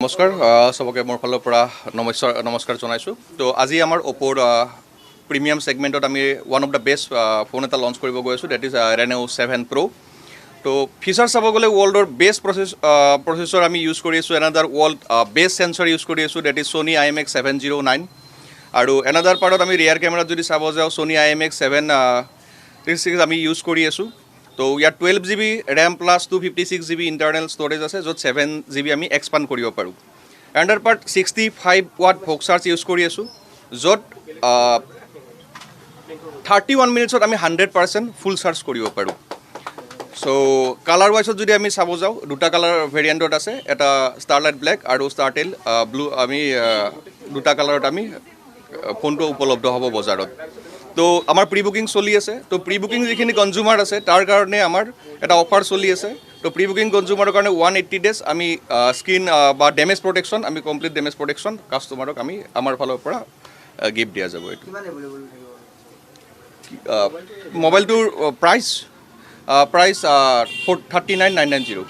নমস্কাৰ সবকে মোৰ ফালৰ পৰা নমস্কাৰ জনাইছোঁ তো আজি আমাৰ Oppo প্ৰিমিয়াম সেগমেন্টত আমি one of the best phone এটা লঞ্চ কৰিব গৈ আছোঁ, দ্যাট ইজ reno 7 Pro। তো ফিচাৰ চাব গ'লে ৱৰ্ল্ডৰ বেষ্ট প্ৰচেছৰ আমি ইউজ কৰি আছোঁ, এনাদাৰ ৱৰ্ল্ড বেষ্ট সেন্সৰ ইউজ কৰি আছোঁ, দ্যাট ইজ Sony IMX709। আৰু এনাদাৰ পাৰ্টত আমি ৰিয়াৰ কেমেৰাত যদি চাব যাওঁ Sony IMX736 আমি ইউজ কৰি আছোঁ। তো ইয়াত 12GB RAM plus 256GB internal storage আছে, য'ত 7GB আমি এক্সপাণ্ড কৰিব পাৰোঁ। এনাদাৰ পাৰ্ট 65 watt ভোক চাৰ্জ ইউজ কৰি আছোঁ, য'ত 31 মিনিটছত আমি 100% ফুল চাৰ্জ কৰিব পাৰোঁ। চ' কালাৰ ৱাইজত যদি আমি চাব যাওঁ, দুটা কালাৰ ভেৰিয়েণ্টত আছে, এটা ষ্টাৰলাইট ব্লেক আৰু ষ্টাৰটেল ব্লু। আমি দুটা কালাৰত আমি ফোনটো উপলব্ধ হ'ব বজাৰত। তো আমাৰ প্ৰি বুকিং চলি আছে। তো প্ৰি বুকিং যিখিনি কনজিউমাৰ আছে তাৰ কাৰণে আমাৰ এটা অফাৰ চলি আছে। তো প্ৰি বুকিং কনজিউমাৰৰ কাৰণে 180 days আমি স্ক্ৰীন বা ডেমেজ প্ৰটেকশ্যন, আমি কমপ্লিট ডেমেজ প্ৰটেকশ্যন কাষ্টমাৰক আমি আমাৰ ফালৰ পৰা গিফ্ট দিয়া যাব। এইটো মোবাইলটোৰ প্ৰাইচ 39,990।